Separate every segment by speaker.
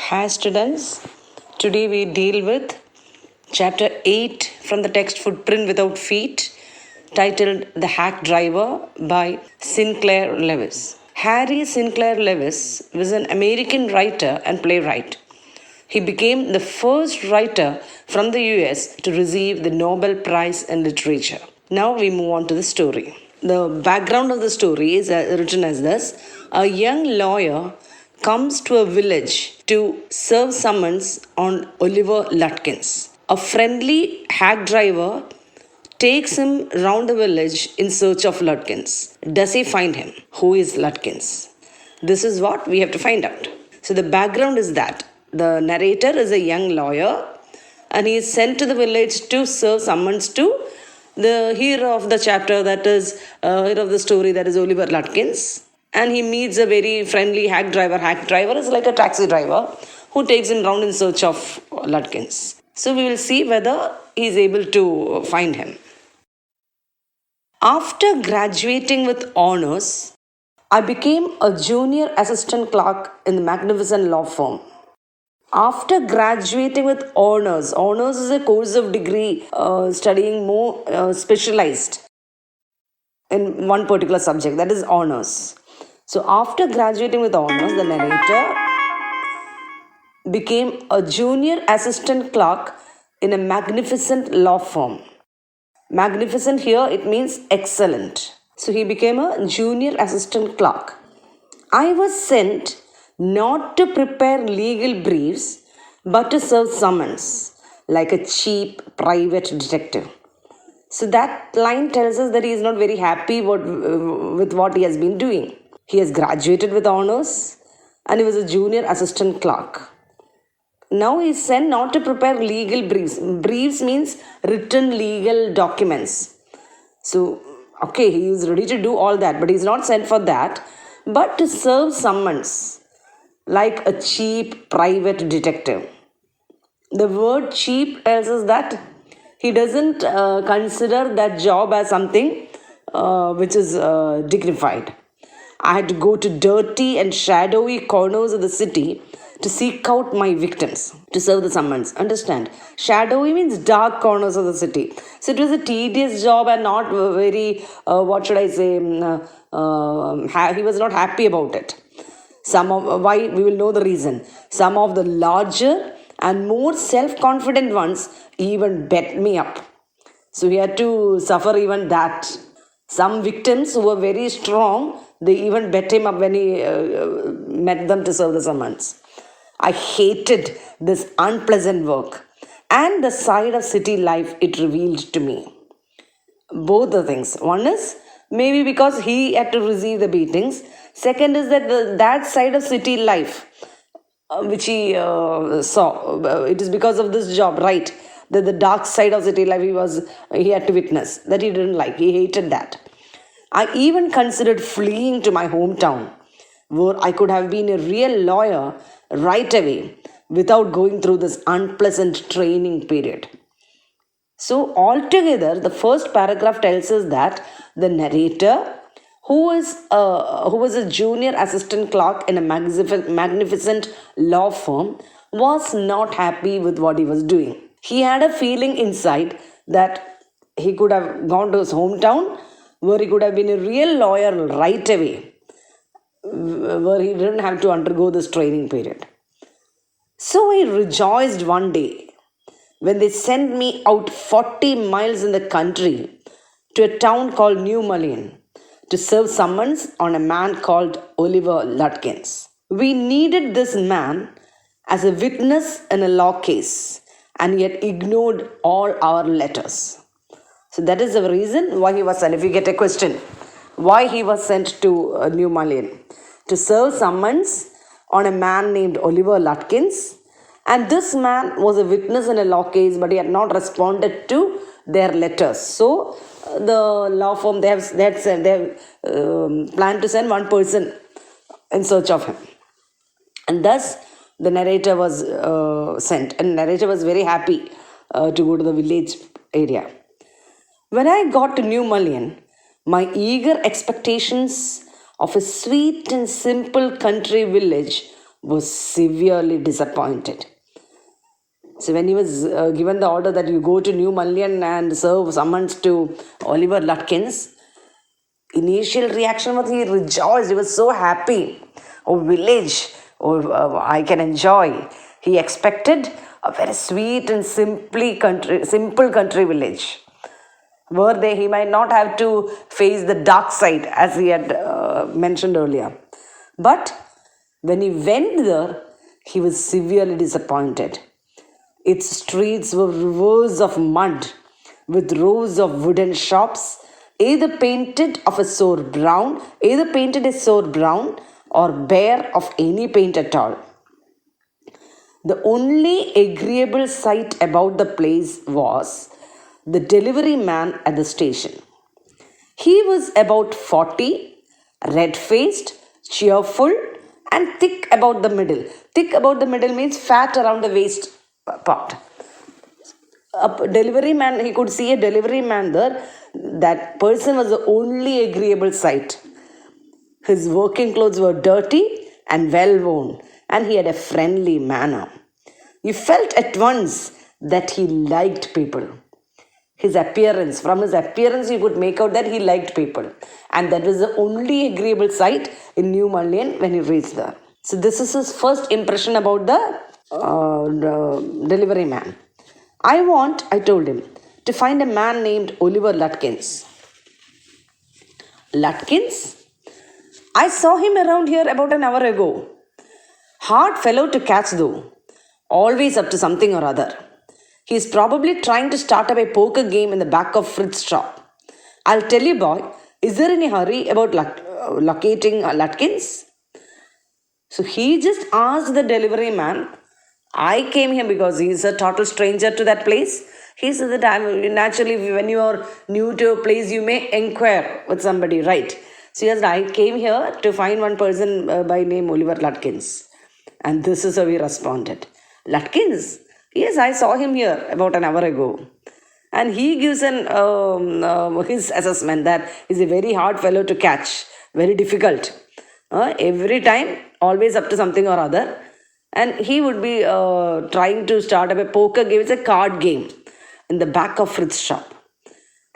Speaker 1: Hi students, today we deal with chapter 8 from the text Footprint Without Feet, titled The Hack Driver by Sinclair Lewis. Harry Sinclair Lewis was an American writer and playwright. He became the first writer from the US to receive the Nobel Prize in Literature. Now we move on to the story. The background of the story is written as this. A young lawyer comes to a village to serve summons on Oliver Lutkins. A friendly hack driver takes him round the village in search of Lutkins. Does he find him? Who is Lutkins? This is what we have to find out. So the background is that the narrator is a young lawyer and he is sent to the village to serve summons to the hero of the chapter, that is hero of the story, that is Oliver Lutkins. And he meets a very friendly hack driver. Hack driver is like a taxi driver who takes him round in search of Lutkins. So we will see whether he is able to find him. After graduating with honors, I became a junior assistant clerk in the magnificent law firm. After graduating with honors is a course of degree studying more specialized in one particular subject, that is honors. So after graduating with honors, the narrator became a junior assistant clerk in a magnificent law firm. Magnificent here, it means excellent. So he became a junior assistant clerk. I was sent not to prepare legal briefs, but to serve summons, like a cheap private detective. So that line tells us that he is not very happy with what he has been doing. He has graduated with honors and he was a junior assistant clerk. Now he is sent not to prepare legal briefs. Briefs means written legal documents. So, okay, he is ready to do all that, but he is not sent for that, but to serve summons, like a cheap private detective. The word cheap tells us that he doesn't consider that job as something which is dignified. I had to go to dirty and shadowy corners of the city to seek out my victims, to serve the summons. Understand? Shadowy means dark corners of the city. So it was a tedious job and not very, he was not happy about it. Why? We will know the reason. Some of the larger and more self-confident ones even bet me up. So he had to suffer even that. Some victims who were very strong, they even bet him up when he met them to serve the summons. I hated this unpleasant work and the side of city life it revealed to me. Both the things. One is maybe because he had to receive the beatings. Second is that that side of city life which he saw, it is because of this job, right? That the dark side of city life he had to witness, that he didn't like. He hated that. I even considered fleeing to my hometown, where I could have been a real lawyer right away without going through this unpleasant training period. So altogether, the first paragraph tells us that the narrator, who was a junior assistant clerk in a magnificent law firm, was not happy with what he was doing. He had a feeling inside that he could have gone to his hometown, where he could have been a real lawyer right away, where he didn't have to undergo this training period. So he rejoiced one day when they sent me out 40 miles in the country to a town called New Mullion to serve summons on a man called Oliver Lutkins. We needed this man as a witness in a law case, and yet ignored all our letters. So that is the reason why he was sent. If you get a question, why he was sent to New Mullion? To serve summons on a man named Oliver Lutkins. And this man was a witness in a law case, but he had not responded to their letters. So the law firm, they have planned to send one person in search of him. And thus the narrator was sent. And the narrator was very happy to go to the village area. When I got to New Mullion, my eager expectations of a sweet and simple country village was severely disappointed. So when he was given the order that you go to New Mullion and serve summons to Oliver Lutkins, initial reaction was he rejoiced. He was so happy. Oh, village. Oh, I can enjoy. He expected a very sweet and simple country village, where he might not have to face the dark side as he had mentioned earlier. But when he went there, he was severely disappointed. Its streets were rivers of mud with rows of wooden shops, either painted a sore brown or bare of any paint at all. The only agreeable sight about the place was the delivery man at the station. He was about 40, red-faced, cheerful, and thick about the middle. Thick about the middle means fat around the waist part. A delivery man, he could see a delivery man there. That person was the only agreeable sight. His working clothes were dirty and well worn, and he had a friendly manner. You felt at once that he liked people. From his appearance, you could make out that he liked people. And that was the only agreeable sight in New Mullion when he reached there. So this is his first impression about the delivery man. I told him, to find a man named Oliver Lutkins. Lutkins? I saw him around here about an hour ago. Hard fellow to catch though. Always up to something or other. He's probably trying to start up a poker game in the back of Fritz's shop. I'll tell you, boy, is there any hurry about locating Lutkins? So he just asked the delivery man. I came here because he's a total stranger to that place. He said that naturally when you are new to a place, you may inquire with somebody, right? So yes, I came here to find one person by name Oliver Lutkins. And this is how he responded. Lutkins? Yes, I saw him here about an hour ago. And he gives his assessment that he's a very hard fellow to catch, very difficult. Every time, always up to something or other. And he would be trying to start up a poker game. It's a card game in the back of Fritz's shop.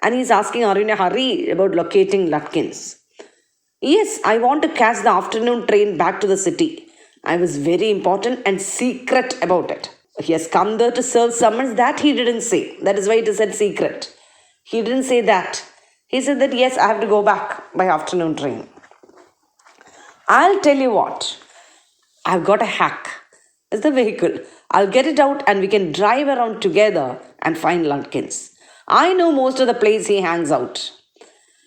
Speaker 1: And he's asking, are you in a hurry about locating Lutkins? Yes, I want to catch the afternoon train back to the city. I was very important and secret about it. He has come there to serve summons. That he didn't say. That is why it is said secret. He didn't say that. He said that yes, I have to go back by afternoon train. I'll tell you what. I've got a hack. It's the vehicle. I'll get it out and we can drive around together and find Lutkins. I know most of the place he hangs out.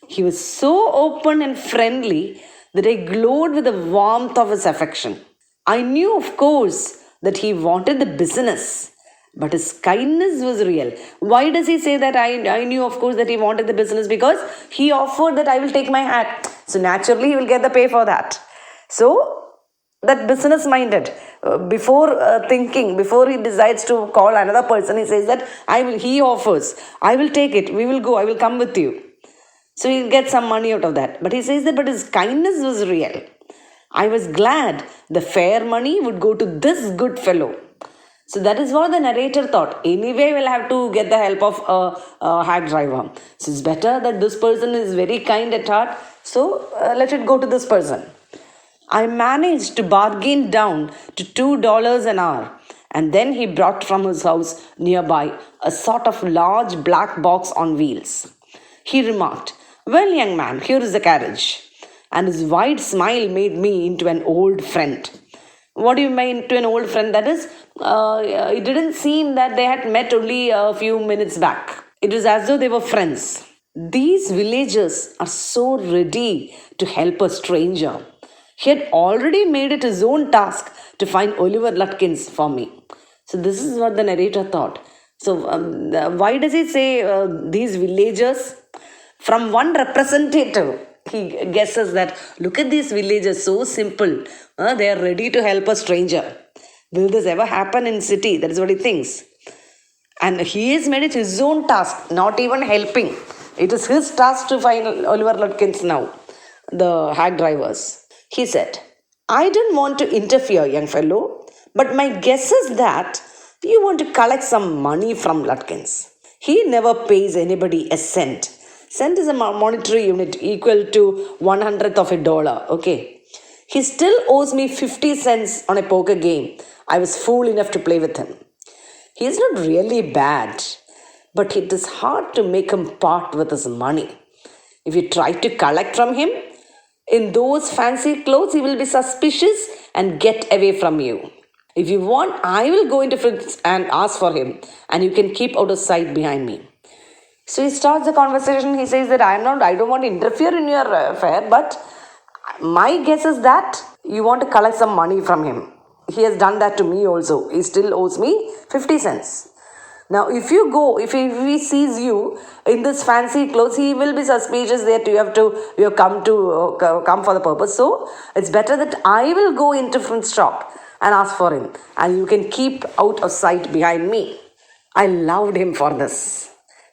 Speaker 1: He was so open and friendly that I glowed with the warmth of his affection. I knew, of course, that he wanted the business, but his kindness was real. Why does he say that? I knew, of course, that he wanted the business because he offered that I will take my hat. So naturally, he will get the pay for that. So that business minded, before he decides to call another person, he says that he offers, I will take it, we will go, I will come with you. So he'll get some money out of that. But he says that, but his kindness was real. I was glad the fair money would go to this good fellow. So that is what the narrator thought. Anyway, we'll have to get the help of a hack driver. So it's better that this person is very kind at heart. So let it go to this person. I managed to bargain down to $2 an hour. And then he brought from his house nearby a sort of large black box on wheels. He remarked, well, young man, here is the carriage. And his wide smile made me into an old friend. What do you mean to an old friend? That is, it didn't seem that they had met only a few minutes back. It was as though they were friends. These villagers are so ready to help a stranger. He had already made it his own task to find Oliver Lutkins for me. So this is what the narrator thought. So why does he say these villagers? From one representative, he guesses that, look at these villagers, so simple. They are ready to help a stranger. Will this ever happen in city? That is what he thinks. And he has made it his own task, not even helping. It is his task to find Oliver Lutkins now, the hack drivers. He said, I don't want to interfere, young fellow, but my guess is that you want to collect some money from Lutkins. He never pays anybody a cent. Cent is a monetary unit equal to 1/100th of a dollar, okay? He still owes me 50 cents on a poker game. I was fool enough to play with him. He is not really bad, but it is hard to make him part with his money. If you try to collect from him in those fancy clothes, he will be suspicious and get away from you. If you want, I will go into Fritz and ask for him, and you can keep out of sight behind me. So he starts the conversation. He says that I don't want to interfere in your affair, but my guess is that you want to collect some money from him. He has done that to me also. He still owes me 50 cents. Now, if he sees you in this fancy clothes, he will be suspicious that you have come for the purpose. So it's better that I will go into front shop and ask for him, and you can keep out of sight behind me. I loved him for this.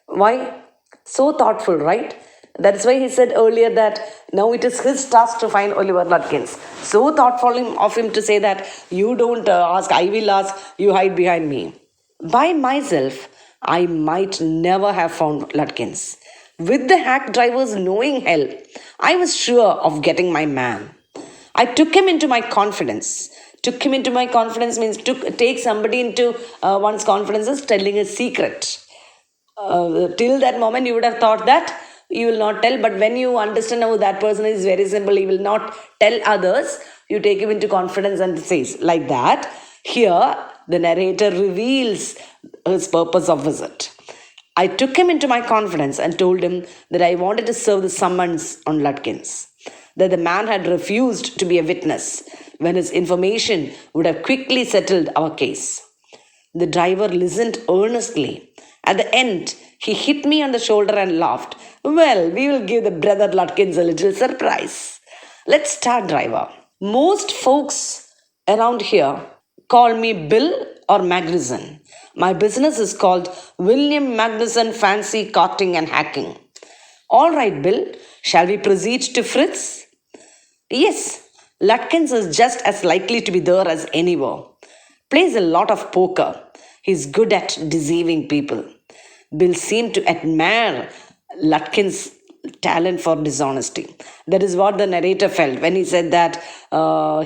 Speaker 1: Why? So thoughtful, right? That's why he said earlier that now it is his task to find Oliver Lutkins. So thoughtful of him to say that you don't ask, I will ask, you hide behind me. By myself, I might never have found Lutkins. With the hack driver's knowing help, I was sure of getting my man. I took him into my confidence. Took him into my confidence means take somebody into one's confidence is telling a secret. Till that moment, you would have thought that you will not tell, but when you understand how that person is very simple, he will not tell others. You take him into confidence and says like that. Here, the narrator reveals his purpose of visit. I took him into my confidence and told him that I wanted to serve the summons on Lutkins, that the man had refused to be a witness when his information would have quickly settled our case. The driver listened earnestly. At the end, he hit me on the shoulder and laughed. Well, we will give the brother Lutkins a little surprise. Let's start, driver. Most folks around here call me Bill or Magnuson. My business is called William Magnuson Fancy Carting and Hacking. All right, Bill, shall we proceed to Fritz? Yes, Lutkins is just as likely to be there as anywhere. Plays a lot of poker. He's good at deceiving people. Bill seemed to admire Lutkins' talent for dishonesty. That is what the narrator felt when he said that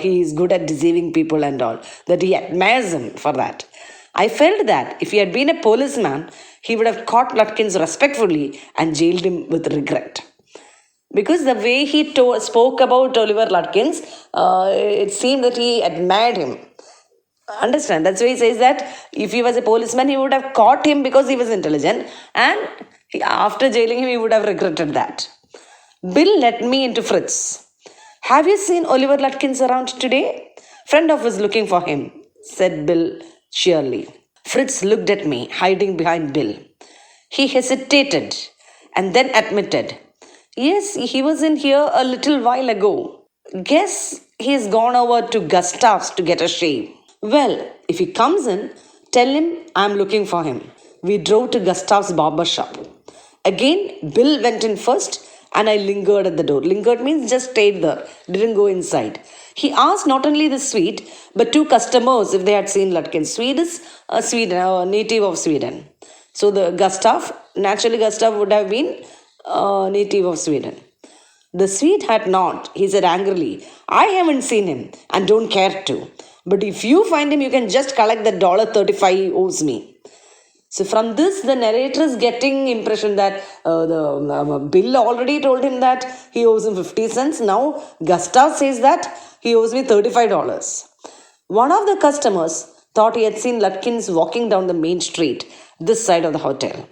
Speaker 1: he is good at deceiving people and all, that he admires him for that. I felt that if he had been a policeman, he would have caught Lutkins respectfully and jailed him with regret. Because the way he spoke about Oliver Lutkins, it seemed that he admired him. Understand? That's why he says that if he was a policeman, he would have caught him because he was intelligent, and after jailing him, he would have regretted that. Bill let me into Fritz. Have you seen Oliver Lutkins around today? Friend of us looking for him, said Bill cheerily. Fritz looked at me, hiding behind Bill. He hesitated and then admitted, yes, he was in here a little while ago. Guess he's gone over to Gustav's to get a shave. Well, if he comes in, tell him I'm looking for him. We drove to Gustav's barber shop. Again, Bill went in first and I lingered at the door. Lingered means just stayed there, didn't go inside. He asked not only the Swede, but two customers if they had seen Lutkins. Swede is a native of Sweden. So the naturally Gustav would have been a native of Sweden. The Swede had not. He said angrily, I haven't seen him and don't care to. But if you find him, you can just collect the $1.35 he owes me. So from this, the narrator is getting impression that Bill already told him that he owes him 50 cents. Now Gustav says that he owes me $35. One of the customers thought he had seen Lutkins walking down the main street, this side of the hotel.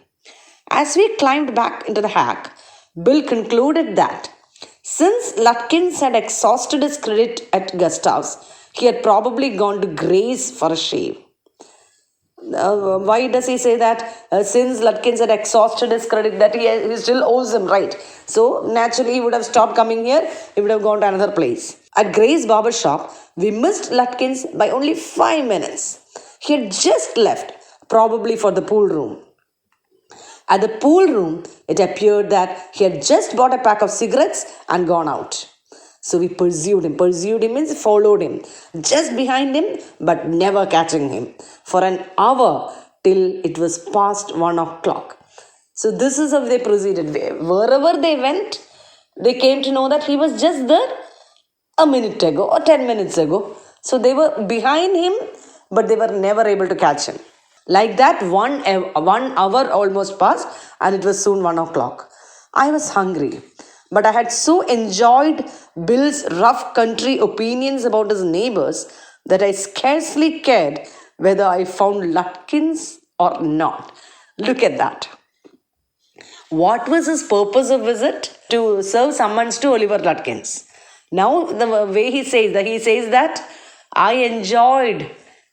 Speaker 1: As we climbed back into the hack, Bill concluded that since Lutkins had exhausted his credit at Gustav's, he had probably gone to Gray's for a shave. Why does he say that? Since Lutkins had exhausted his credit, that he still owes him, right? So naturally he would have stopped coming here, he would have gone to another place. At Gray's barber shop, we missed Lutkins by only 5 minutes. He had just left, probably for the pool room. At the pool room, it appeared that he had just bought a pack of cigarettes and gone out. So we pursued him. Pursued him means followed him. Just behind him, but never catching him. For an hour till it was past 1 o'clock. So this is how they proceeded. Wherever they went, they came to know that he was just there a minute ago or 10 minutes ago. So they were behind him, but they were never able to catch him. Like that, 1 hour almost passed, and it was soon 1 o'clock. I was hungry, but I had so enjoyed Bill's rough country opinions about his neighbors that I scarcely cared whether I found Lutkins or not. Look at that. What was his purpose of visit? To serve summons to Oliver Lutkins. Now, the way he says that I enjoyed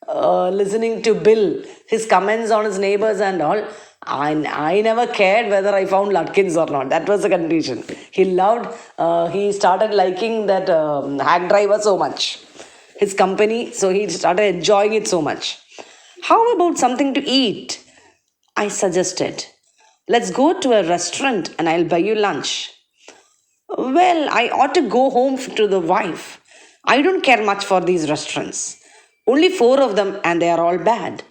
Speaker 1: listening to Bill, his comments on his neighbors and all. I never cared whether I found Lutkins or not. That was the condition. He started liking that hack driver so much, his company, so he started enjoying it so much. How about something to eat? I suggested. Let's go to a restaurant and I'll buy you lunch. Well, I ought to go home to the wife. I don't care much for these restaurants. Only 4 of them and they are all bad.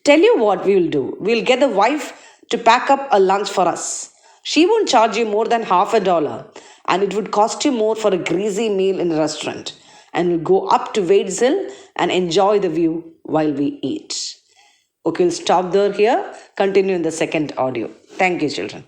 Speaker 1: Tell you what we will do. We'll get the wife to pack up a lunch for us. She won't charge you more than $50, and it would cost you more for a greasy meal in a restaurant. And we'll go up to Wade's Hill and enjoy the view while we eat. Okay, we'll stop there here. Continue in the second audio. Thank you, children.